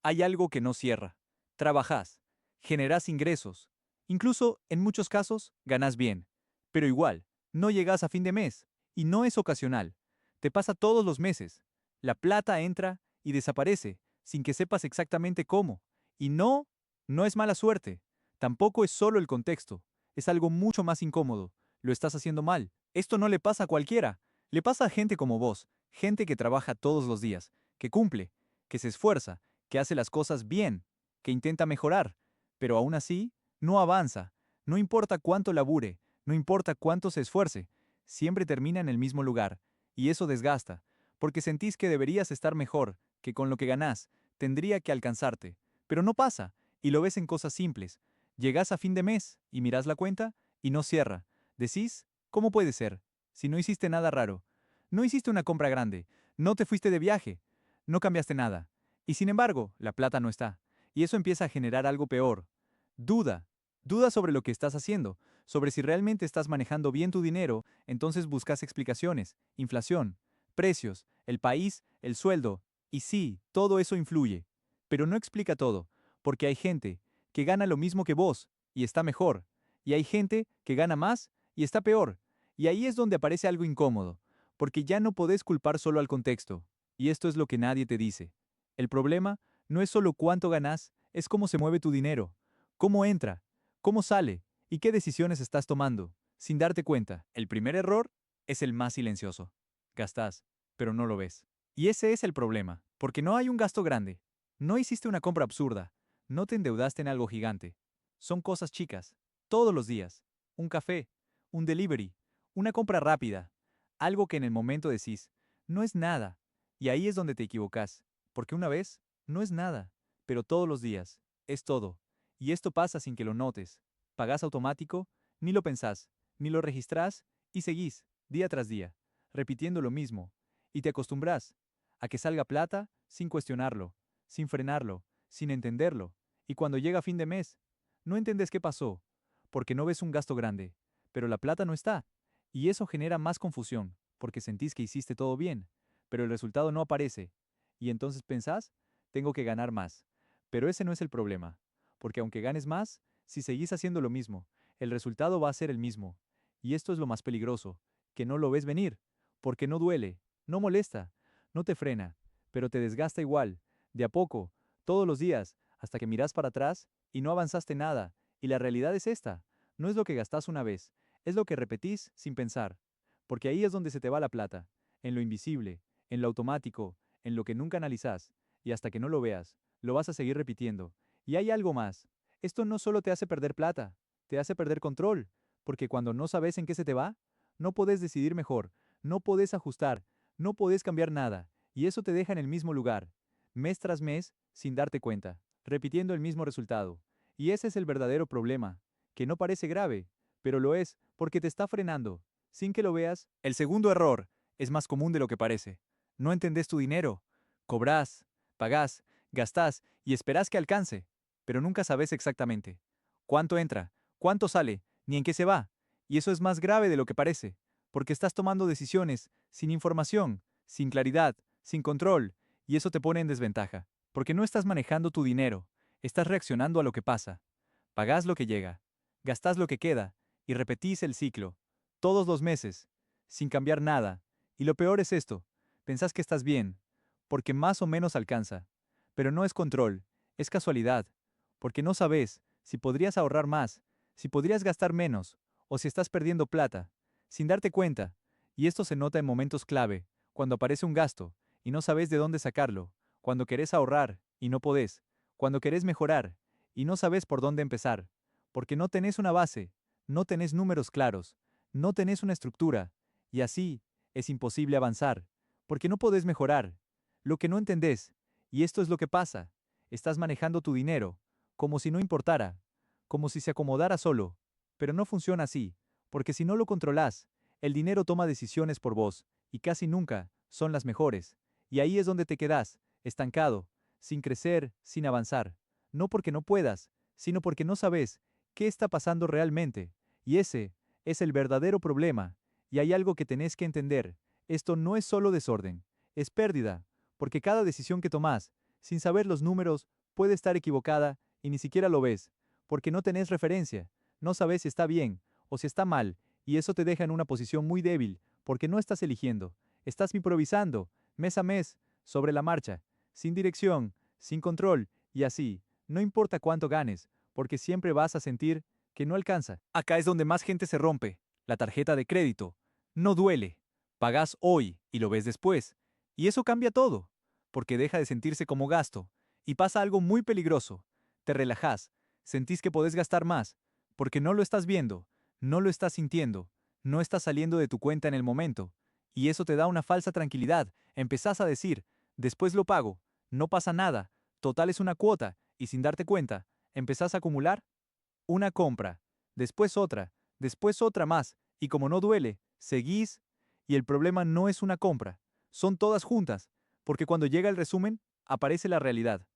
Hay algo que no cierra. Trabajas, generas ingresos, incluso en muchos casos ganas bien, pero igual, no llegas a fin de mes, y no es ocasional. Te pasa todos los meses. La plata entra y desaparece, sin que sepas exactamente cómo. Y no es mala suerte. Tampoco es solo el contexto. Es algo mucho más incómodo. Lo estás haciendo mal. Esto no le pasa a cualquiera. Le pasa a gente como vos, gente que trabaja todos los días, que cumple, que se esfuerza, que hace las cosas bien, que intenta mejorar, pero aún así, no avanza. No importa cuánto labure, no importa cuánto se esfuerce, siempre termina en el mismo lugar, y eso desgasta, porque sentís que deberías estar mejor, que con lo que ganás, tendría que alcanzarte, pero no pasa, y lo ves en cosas simples. Llegás a fin de mes, y mirás la cuenta, y no cierra. Decís, ¿cómo puede ser? Si no hiciste nada raro. No hiciste una compra grande, no te fuiste de viaje, no cambiaste nada. Y sin embargo, la plata no está. Y eso empieza a generar algo peor. Duda. Duda sobre lo que estás haciendo, sobre si realmente estás manejando bien tu dinero, entonces buscas explicaciones, inflación, precios, el país, el sueldo. Y sí, todo eso influye. Pero no explica todo, porque hay gente que gana lo mismo que vos y está mejor, y hay gente que gana más y está peor. Y ahí es donde aparece algo incómodo, porque ya no podés culpar solo al contexto. Y esto es lo que nadie te dice. El problema no es solo cuánto ganas, es cómo se mueve tu dinero, cómo entra, cómo sale y qué decisiones estás tomando, sin darte cuenta. El primer error es el más silencioso. Gastás, pero no lo ves. Y ese es el problema, porque no hay un gasto grande. No hiciste una compra absurda, no te endeudaste en algo gigante. Son cosas chicas, todos los días. Un café, un delivery, una compra rápida, algo que en el momento decís, no es nada. Y ahí es donde te equivocas, porque una vez, no es nada, pero todos los días, es todo. Y esto pasa sin que lo notes. Pagás automático, ni lo pensás, ni lo registrás, y seguís, día tras día, repitiendo lo mismo. Y te acostumbras a que salga plata sin cuestionarlo, sin frenarlo, sin entenderlo. Y cuando llega fin de mes, no entendés qué pasó, porque no ves un gasto grande, pero la plata no está. Y eso genera más confusión, porque sentís que hiciste todo bien, pero el resultado no aparece. Y entonces pensás, tengo que ganar más. Pero ese no es el problema, porque aunque ganes más, si seguís haciendo lo mismo, el resultado va a ser el mismo. Y esto es lo más peligroso, que no lo ves venir, porque no duele, no molesta, no te frena, pero te desgasta igual, de a poco, todos los días, hasta que mirás para atrás y no avanzaste nada. Y la realidad es esta, no es lo que gastás una vez, es lo que repetís sin pensar. Porque ahí es donde se te va la plata, en lo invisible, en lo automático, en lo que nunca analizás, y hasta que no lo veas, lo vas a seguir repitiendo. Y hay algo más. Esto no solo te hace perder plata, te hace perder control, porque cuando no sabes en qué se te va, no podés decidir mejor, no podés ajustar, no podés cambiar nada, y eso te deja en el mismo lugar, mes tras mes, sin darte cuenta, repitiendo el mismo resultado. Y ese es el verdadero problema, que no parece grave, pero lo es porque te está frenando, sin que lo veas. El segundo error es más común de lo que parece. No entendés tu dinero. Cobrás, pagás, gastás y esperás que alcance, pero nunca sabes exactamente cuánto entra, cuánto sale, ni en qué se va. Y eso es más grave de lo que parece, porque estás tomando decisiones sin información, sin claridad, sin control, y eso te pone en desventaja, porque no estás manejando tu dinero, estás reaccionando a lo que pasa. Pagás lo que llega, gastás lo que queda, y repetís el ciclo, todos los meses, sin cambiar nada. Y lo peor es esto, pensás que estás bien, porque más o menos alcanza, pero no es control, es casualidad, porque no sabes si podrías ahorrar más, si podrías gastar menos, o si estás perdiendo plata, sin darte cuenta, y esto se nota en momentos clave, cuando aparece un gasto, y no sabes de dónde sacarlo, cuando querés ahorrar, y no podés, cuando querés mejorar, y no sabes por dónde empezar, porque no tenés una base, no tenés números claros, no tenés una estructura, y así, es imposible avanzar, porque no podés mejorar, lo que no entendés, y esto es lo que pasa, estás manejando tu dinero, como si no importara, como si se acomodara solo, pero no funciona así, porque si no lo controlás, el dinero toma decisiones por vos, y casi nunca son las mejores, y ahí es donde te quedás, estancado, sin crecer, sin avanzar, no porque no puedas, sino porque no sabes qué está pasando realmente, y ese es el verdadero problema, y hay algo que tenés que entender, esto no es solo desorden, es pérdida, porque cada decisión que tomás Sin saber los números, puede estar equivocada y ni siquiera lo ves, porque no tenés referencia, no sabes si está bien o si está mal, y eso te deja en una posición muy débil, porque no estás eligiendo, estás improvisando, mes a mes, sobre la marcha, sin dirección, sin control, y así, no importa cuánto ganes, porque siempre vas a sentir que no alcanza. Acá es donde más gente se rompe. La tarjeta de crédito. No duele. Pagas hoy y lo ves después. Y eso cambia todo, porque deja de sentirse como gasto. Y pasa algo muy peligroso. Te relajás, sentís que podés gastar más, porque no lo estás viendo, no lo estás sintiendo, no estás saliendo de tu cuenta en el momento. Y eso te da una falsa tranquilidad. Empezás a decir, después lo pago, no pasa nada, total es una cuota, y sin darte cuenta, empezás a acumular una compra, después otra más, y como no duele, seguís, y el problema no es una compra, son todas juntas, porque cuando llega el resumen, aparece la realidad.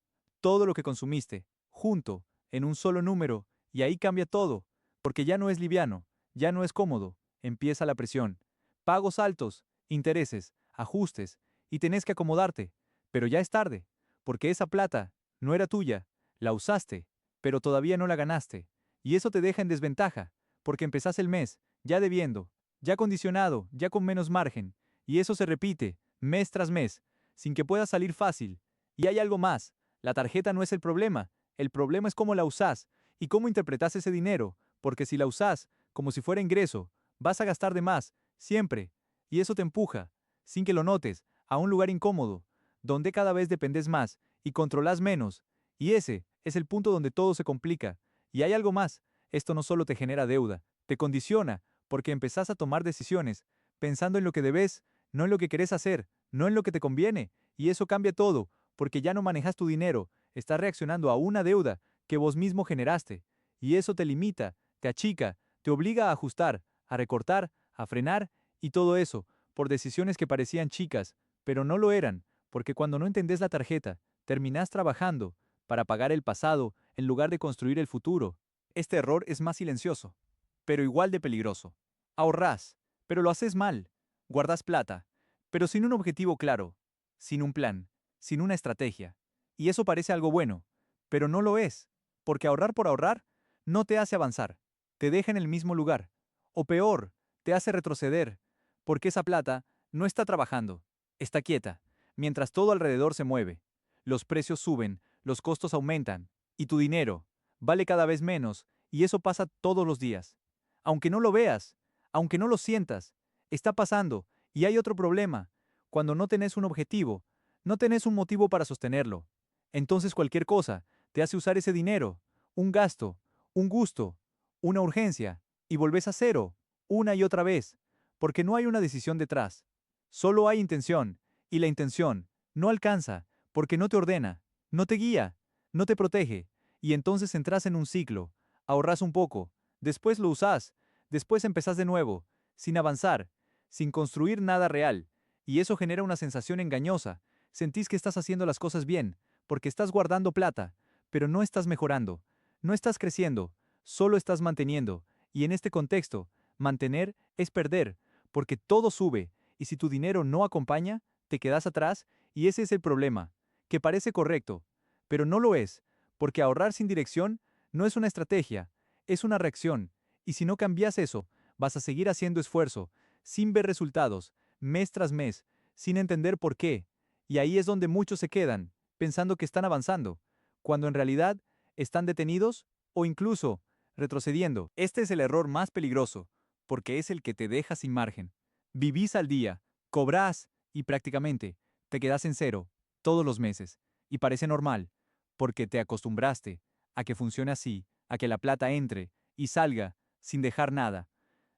Todo lo que consumiste, junto, en un solo número, y ahí cambia todo, porque ya no es liviano, ya no es cómodo, empieza la presión. Pagos altos, intereses, ajustes, y tenés que acomodarte, pero ya es tarde, porque esa plata no era tuya, la usaste, pero todavía no la ganaste. Y eso te deja en desventaja, porque empezás el mes, ya debiendo, ya condicionado, ya con menos margen, y eso se repite, mes tras mes, sin que pueda salir fácil. Y hay algo más, la tarjeta no es el problema es cómo la usás y cómo interpretás ese dinero, porque si la usás como si fuera ingreso, vas a gastar de más, siempre, y eso te empuja, sin que lo notes, a un lugar incómodo, donde cada vez dependes más y controlas menos, y ese es el punto donde todo se complica. Y hay algo más, esto no solo te genera deuda, te condiciona, porque empezás a tomar decisiones, pensando en lo que debes, no en lo que querés hacer, no en lo que te conviene, y eso cambia todo, porque ya no manejas tu dinero, estás reaccionando a una deuda que vos mismo generaste, y eso te limita, te achica, te obliga a ajustar, a recortar, a frenar, y todo eso, por decisiones que parecían chicas, pero no lo eran, porque cuando no entendés la tarjeta, terminás trabajando para pagar el pasado en lugar de construir el futuro. Este error es más silencioso, pero igual de peligroso. Ahorrás, pero lo haces mal. Guardas plata, pero sin un objetivo claro, sin un plan, sin una estrategia. Y eso parece algo bueno, pero no lo es, porque ahorrar por ahorrar no te hace avanzar, te deja en el mismo lugar, o peor, te hace retroceder, porque esa plata no está trabajando, está quieta, mientras todo alrededor se mueve. Los precios suben, los costos aumentan, y tu dinero vale cada vez menos, y eso pasa todos los días. Aunque no lo veas, aunque no lo sientas, está pasando, y hay otro problema. Cuando no tenés un objetivo, no tenés un motivo para sostenerlo. Entonces cualquier cosa te hace usar ese dinero, un gasto, un gusto, una urgencia, y volvés a cero, una y otra vez, porque no hay una decisión detrás. Solo hay intención, y la intención no alcanza, porque no te ordena, no te guía, no te protege, y entonces entras en un ciclo, ahorras un poco, después lo usás, después empezás de nuevo, sin avanzar, sin construir nada real, y eso genera una sensación engañosa, sentís que estás haciendo las cosas bien, porque estás guardando plata, pero no estás mejorando, no estás creciendo, solo estás manteniendo, y en este contexto, mantener es perder, porque todo sube, y si tu dinero no acompaña, te quedas atrás, y ese es el problema, que parece correcto, pero no lo es, porque ahorrar sin dirección no es una estrategia, es una reacción, y si no cambias eso, vas a seguir haciendo esfuerzo, sin ver resultados, mes tras mes, sin entender por qué, y ahí es donde muchos se quedan, pensando que están avanzando, cuando en realidad están detenidos o incluso retrocediendo. Este es el error más peligroso, porque es el que te deja sin margen. Vivís al día, cobrás y prácticamente te quedas en cero todos los meses, y parece normal, porque te acostumbraste a que funcione así, a que la plata entre y salga sin dejar nada.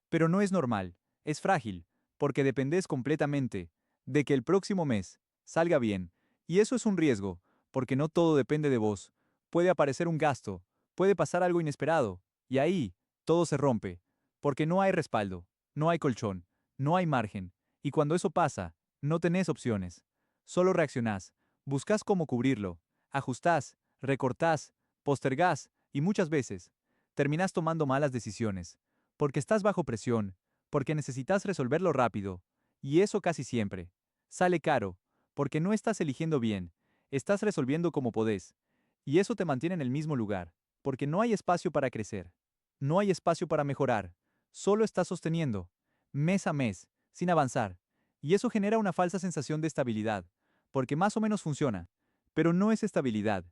Pero no es normal, es frágil, porque dependes completamente de que el próximo mes salga bien, y eso es un riesgo, porque no todo depende de vos. Puede aparecer un gasto, puede pasar algo inesperado, y ahí todo se rompe, porque no hay respaldo, no hay colchón, no hay margen, y cuando eso pasa, no tenés opciones. Solo reaccionás, buscas cómo cubrirlo, ajustás, recortás, postergás, y muchas veces terminás tomando malas decisiones porque estás bajo presión, porque necesitas resolverlo rápido, y eso casi siempre. Sale caro, porque no estás eligiendo bien, Estás resolviendo como podés. Y eso te mantiene en el mismo lugar, porque no hay espacio para crecer. No hay espacio para mejorar. Solo estás sosteniendo, mes a mes, sin avanzar. Y eso genera una falsa sensación de estabilidad, porque más o menos funciona. Pero no es estabilidad,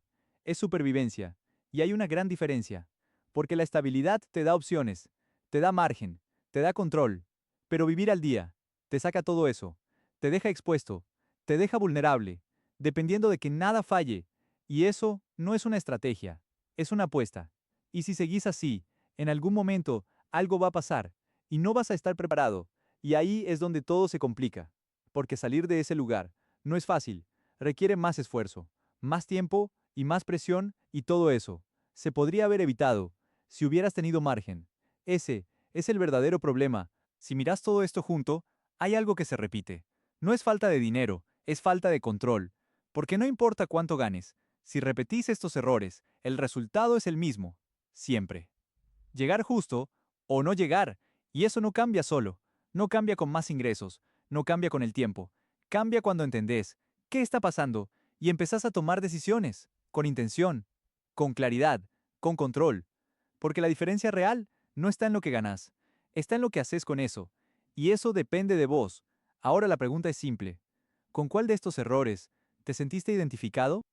es supervivencia. Y hay una gran diferencia, porque la estabilidad te da opciones, te da margen, te da control. Pero vivir al día, te saca todo eso, te deja expuesto, te deja vulnerable, dependiendo de que nada falle. Y eso no es una estrategia, es una apuesta. Y si seguís así, en algún momento algo va a pasar, y no vas a estar preparado, y ahí es donde todo se complica. Porque salir de ese lugar no es fácil, requiere más esfuerzo, más tiempo y más presión y todo eso. Se podría haber evitado si hubieras tenido margen. Ese es el verdadero problema. Si miras todo esto junto, hay algo que se repite. No es falta de dinero, es falta de control. Porque no importa cuánto ganes, si repetís estos errores, el resultado es el mismo, siempre. Llegar justo o no llegar, y eso no cambia solo, no cambia con más ingresos, no cambia con el tiempo, cambia cuando entendés qué está pasando y empezás a tomar decisiones, con intención, con claridad, con control. Porque la diferencia real no está en lo que ganás, está en lo que haces con eso, y eso depende de vos. Ahora la pregunta es simple. ¿Con cuál de estos errores te sentiste identificado?